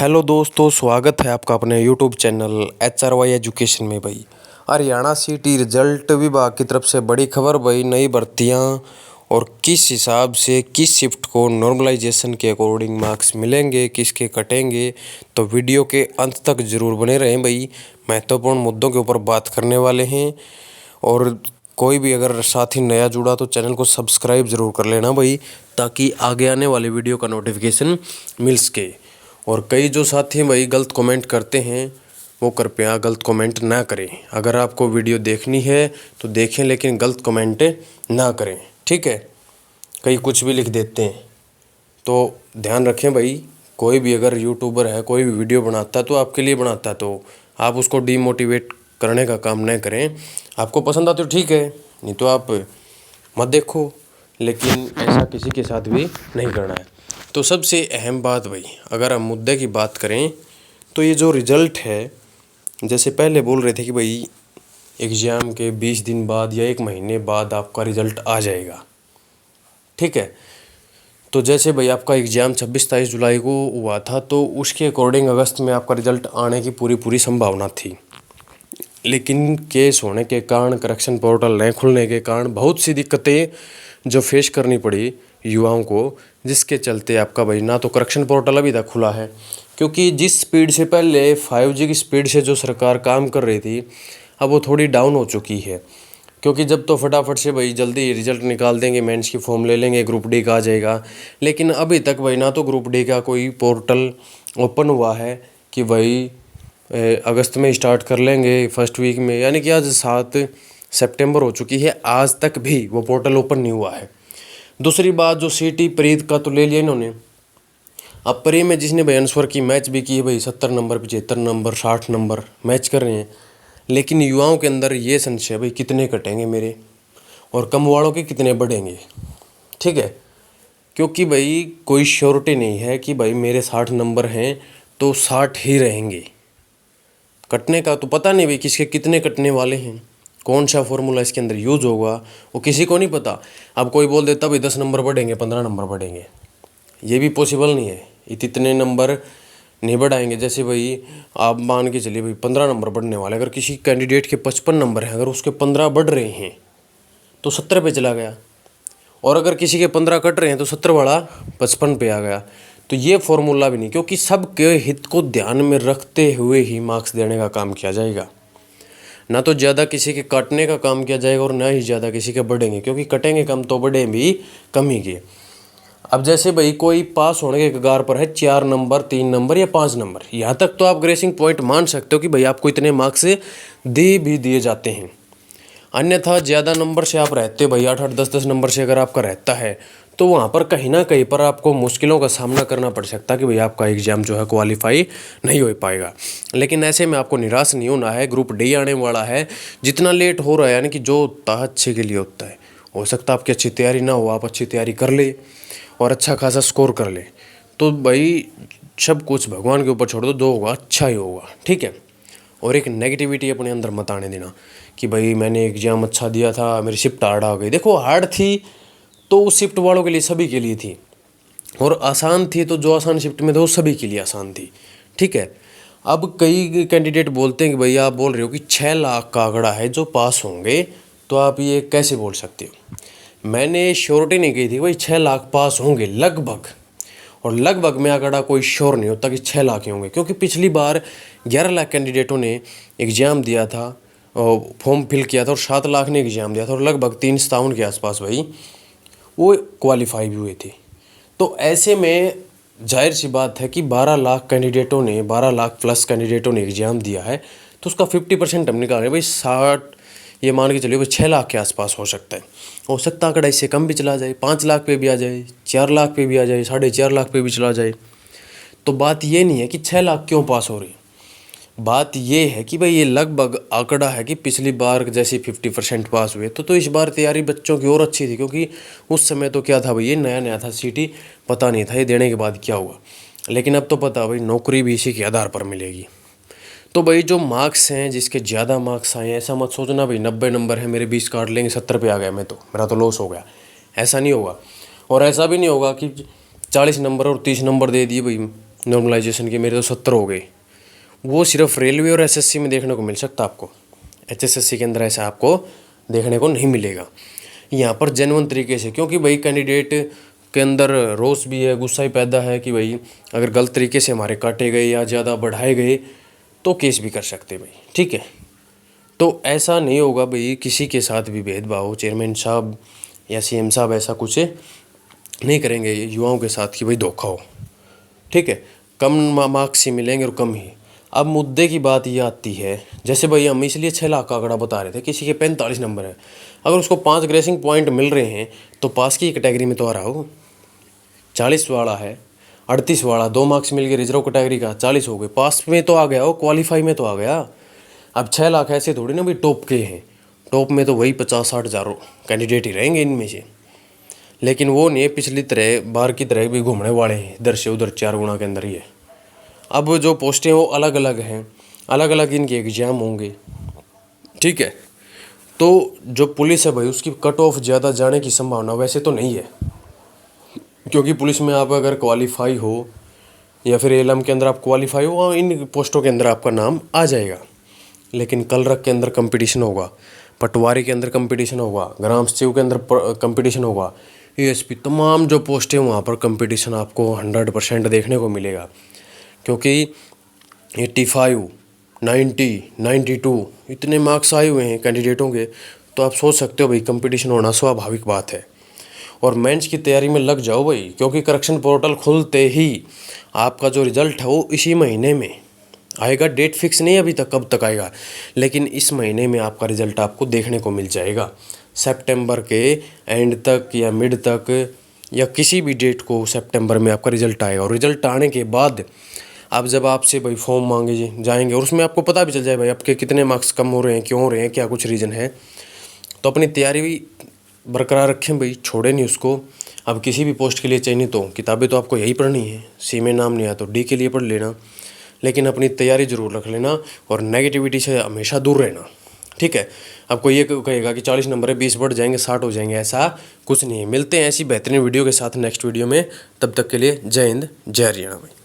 Hello दोस्तों, स्वागत है आपका अपने यूट्यूब चैनल HRY एजुकेशन में। भाई हरियाणा सीटी रिजल्ट विभाग की तरफ से बड़ी खबर भाई, नई भर्तियां और किस हिसाब से किस शिफ्ट को नॉर्मलाइजेशन के अकॉर्डिंग मार्क्स मिलेंगे, किसके कटेंगे। तो वीडियो के अंत तक ज़रूर बने रहें भाई, महत्वपूर्ण मुद्दों के ऊपर बात करने वाले हैं। और कोई भी अगर साथी नया जुड़ा तो चैनल को सब्सक्राइब ज़रूर कर लेना भाई, ताकि आगे आने वाले वीडियो का नोटिफिकेशन मिल सके। और कई जो साथी भाई गलत कमेंट करते हैं, वो कृपया गलत कमेंट ना करें। अगर आपको वीडियो देखनी है तो देखें, लेकिन गलत कमेंट ना करें, ठीक है। कई कुछ भी लिख देते हैं, तो ध्यान रखें भाई। कोई भी अगर यूट्यूबर है, कोई भी वीडियो बनाता है तो आपके लिए बनाता है, तो आप उसको डीमोटिवेट करने का काम न करें। आपको पसंद आता तो ठीक है, नहीं तो आप मत देखो, लेकिन ऐसा किसी के साथ भी नहीं करना है। तो सबसे अहम बात भाई, अगर हम मुद्दे की बात करें तो ये जो रिज़ल्ट है, जैसे पहले बोल रहे थे कि भाई एग्ज़ाम के 20 दिन बाद या 1 महीने बाद आपका रिज़ल्ट आ जाएगा, ठीक है। तो जैसे भाई आपका एग्ज़ाम 26-27 जुलाई को हुआ था, तो उसके अकॉर्डिंग अगस्त में आपका रिज़ल्ट आने की पूरी संभावना थी। लेकिन केस होने के कारण, करेक्शन पोर्टल नहीं खुलने के कारण बहुत सी दिक्कतें जो फेस करनी पड़ी युवाओं को, जिसके चलते आपका भाई ना तो करेक्शन पोर्टल अभी तक खुला है। क्योंकि जिस स्पीड से पहले 5G की स्पीड से जो सरकार काम कर रही थी, अब वो थोड़ी डाउन हो चुकी है। क्योंकि जब तो फटाफट से भाई जल्दी रिजल्ट निकाल देंगे, मेंस की फॉर्म ले लेंगे, ग्रुप डी का आ जाएगा। लेकिन अभी तक भाई ना तो ग्रुप डी का कोई पोर्टल ओपन हुआ है कि भाई अगस्त में स्टार्ट कर लेंगे फर्स्ट वीक में, यानी कि आज 7 सितंबर हो चुकी है, आज तक भी वो पोर्टल ओपन नहीं हुआ है। दूसरी बात, जो सीटी प्रीत का तो ले लिया इन्होंने। अब प्री में जिसने भाई आंसर की, मैच भी की है भाई, 70 नंबर, 75 नंबर, 60 नंबर मैच कर रहे हैं। लेकिन युवाओं के अंदर ये संशय भाई, कितने कटेंगे मेरे, और कम वालों के कितने बढ़ेंगे, ठीक है। क्योंकि भाई कोई श्योरिटी नहीं है कि भाई मेरे 60 नंबर हैं तो 60 ही रहेंगे। कटने का तो पता नहीं भाई किसके कितने कटने वाले हैं, कौन सा फॉर्मूला इसके अंदर यूज होगा, वो किसी को नहीं पता। अब कोई बोल देता भाई 10 नंबर बढ़ेंगे, 15 नंबर बढ़ेंगे, ये भी पॉसिबल नहीं है। इतने नंबर नहीं बढ़ाएंगे। जैसे भाई आप मान के चलिए भाई 15 नंबर बढ़ने वाले, अगर किसी कैंडिडेट के 55 नंबर हैं, अगर उसके 15 बढ़ रहे हैं तो 70 पे चला गया। और अगर किसी के 15 कट रहे हैं तो 70 वाला 55 पे आ गया। तो ये फॉर्मूला भी नहीं, क्योंकि सबके हित को ध्यान में रखते हुए ही मार्क्स देने का काम किया जाएगा। ना तो ज़्यादा किसी के काटने का काम किया जाएगा और ना ही ज़्यादा किसी के बढ़ेंगे, क्योंकि कटेंगे कम तो बढ़े भी कम ही के। अब जैसे भाई कोई पास होने के कगार पर है, 4 नंबर, 3 नंबर या 5 नंबर, यहाँ तक तो आप ग्रेसिंग पॉइंट मान सकते हो कि भाई आपको इतने मार्क्स दे भी दिए जाते हैं। अन्यथा ज़्यादा नंबर से आप रहते भाई, 8-8, 10-10 नंबर से अगर आपका रहता है, तो वहाँ पर कहीं ना कहीं पर आपको मुश्किलों का सामना करना पड़ सकता है कि भाई आपका एग्ज़ाम जो है क्वालिफाई नहीं हो पाएगा। लेकिन ऐसे में आपको निराश नहीं होना है, ग्रुप डी आने वाला है। जितना लेट हो रहा है, यानी कि जो होता है अच्छे के लिए होता है। हो सकता है आपकी अच्छी तैयारी ना हो, आप अच्छी तैयारी कर ले और अच्छा खासा स्कोर कर ले, तो भाई सब कुछ भगवान के ऊपर छोड़ दो, जो होगा अच्छा ही होगा, ठीक है। और एक नेगेटिविटी अपने अंदर मत आने देना कि भाई मैंने एग्ज़ाम अच्छा दिया था, मेरी शिफ्ट हार्ड आ गई। देखो हार्ड थी तो उस शिफ्ट वालों के लिए, सभी के लिए थी, और आसान थी तो जो आसान शिफ्ट में थे वो सभी के लिए आसान थी, ठीक है। अब कई कैंडिडेट बोलते हैं कि भैया आप बोल रहे हो कि 6 लाख का आंकड़ा है जो पास होंगे, तो आप ये कैसे बोल सकते हो। मैंने श्योरिटी नहीं की थी भाई 6 लाख पास होंगे लगभग, और लगभग में आंकड़ा कोई श्योर नहीं होता कि 6 लाख ही होंगे। क्योंकि पिछली बार 11 लाख कैंडिडेटों ने एग्ज़ाम दिया था, फॉर्म फिल किया था, और 7 लाख ने एग्ज़ाम दिया था, और लगभग 357 के आसपास भाई वो क्वालिफाई भी हुए थे। तो ऐसे में जाहिर सी बात है कि 12 लाख कैंडिडेटों ने, 12 लाख प्लस कैंडिडेटों ने एग्ज़ाम दिया है, तो उसका 50% हम निकाल रहे हैं भाई 60, ये मान के चलिए भाई 6 लाख के आसपास हो सकता है। हो सकता है आंकड़ा इससे कम भी चला जाए, 5 लाख पे भी आ जाए, 4 लाख पे भी आ जाए, 4.5 लाख पे भी चला जाए। तो बात ये नहीं है कि 6 लाख क्यों पास हो रही, बात ये है कि भाई ये लगभग आंकड़ा है कि पिछली बार जैसे 50% पास हुए, तो इस बार तैयारी बच्चों की और अच्छी थी। क्योंकि उस समय तो क्या था भाई, ये नया नया था, सीटी पता नहीं था ये देने के बाद क्या हुआ। लेकिन अब तो पता भाई नौकरी भी इसी के आधार पर मिलेगी। तो भाई जो मार्क्स हैं, जिसके ज़्यादा मार्क्स आए हैं, ऐसा मत सोचना भाई 90 नंबर है मेरे 20 काट लेंगे 70 पे आ गया मैं, तो मेरा तो लॉस हो गया, ऐसा नहीं होगा। और ऐसा भी नहीं होगा कि 40 नंबर और 30 नंबर दे दिए भाई नॉर्मलाइजेशन के मेरे तो 70 हो गए। वो सिर्फ रेलवे और एसएससी में देखने को मिल सकता आपको, एचएसएससी के अंदर ऐसा आपको देखने को नहीं मिलेगा। यहाँ पर जेन्युइन तरीके से, क्योंकि भाई कैंडिडेट के अंदर रोष भी है, गुस्सा ही पैदा है कि भाई अगर गलत तरीके से हमारे काटे गए या ज़्यादा बढ़ाए गए तो केस भी कर सकते भाई, ठीक है। तो ऐसा नहीं होगा भाई, किसी के साथ भी भेदभाव चेयरमैन साहब या सीएम साहब ऐसा कुछ नहीं करेंगे युवाओं के साथ कि भाई धोखा हो, ठीक है। कम मार्क्स ही मिलेंगे और कम ही। अब मुद्दे की बात ये आती है, जैसे भाई हम इसलिए 6 लाख का आंकड़ा बता रहे थे, किसी के 45 नंबर है, अगर उसको 5 ग्रेसिंग पॉइंट मिल रहे हैं तो पास की कैटेगरी में तो आ रहा हो। 40 वाला है, 38 वाला 2 मार्क्स मिल गए रिजर्व कैटेगरी का, 40 हो गए, पास में तो आ गया हो, क्वालिफाई में तो आ गया। अब 6 लाख ऐसे थोड़ी ना भाई टॉप के हैं, टॉप में तो वही 50-60 हज़ार कैंडिडेट ही रहेंगे इनमें से। लेकिन वो नहीं है पिछली तरह बार की तरह भी घूमने वाले हैं इधर से उधर 4 गुना के अंदर ही है। अब जो पोस्टें वो अलग अलग हैं, अलग अलग इनके एग्जाम होंगे, ठीक है। तो जो पुलिस है भाई उसकी कट ऑफ ज़्यादा जाने की संभावना वैसे तो नहीं है, क्योंकि पुलिस में आप अगर क्वालिफाई हो या फिर एलएम के अंदर आप क्वालिफाई हो, इन पोस्टों के अंदर आपका नाम आ जाएगा। लेकिन कलरक के अंदर कंपटीशन होगा, पटवारी के अंदर कंपटीशन होगा, ग्राम सचिव के अंदर कंपटीशन होगा, एएसपी, तमाम जो पोस्टें वहाँ पर कंपटीशन आपको 100% देखने को मिलेगा। क्योंकि 85, 90, 92 इतने मार्क्स आए हुए हैं कैंडिडेटों के, तो आप सोच सकते हो भाई कंपटीशन होना स्वाभाविक बात है। और मेंस की तैयारी में लग जाओ भाई, क्योंकि करेक्शन पोर्टल खुलते ही आपका जो रिज़ल्ट है वो इसी महीने में आएगा। डेट फिक्स नहीं अभी तक कब तक आएगा, लेकिन इस महीने में आपका रिज़ल्ट आपको देखने को मिल जाएगा। सितंबर के एंड तक या मिड तक या किसी भी डेट को सितंबर में आपका रिज़ल्ट आएगा। और रिज़ल्ट आने के बाद अब जब आपसे भाई फॉर्म मांगे जाएंगे और उसमें आपको पता भी चल जाए भाई आपके कितने मार्क्स कम हो रहे हैं, क्यों हो रहे हैं, क्या कुछ रीज़न है, तो अपनी तैयारी भी बरकरार रखें भाई, छोड़े नहीं उसको। अब किसी भी पोस्ट के लिए चयनित हो, किताबें तो आपको यही पढ़नी है, सी में नाम नहीं आया तो डी के लिए पढ़ लेना, लेकिन अपनी तैयारी ज़रूर रख लेना और नेगेटिविटी से हमेशा दूर रहना, ठीक है। अब कोई ये कहेगा कि 40 नंबर है 20 बढ़ जाएंगे 60 हो जाएंगे, ऐसा कुछ नहीं है। मिलते हैं ऐसी बेहतरीन वीडियो के साथ नेक्स्ट वीडियो में, तब तक के लिए जय हिंद जय हरियाणा भाई।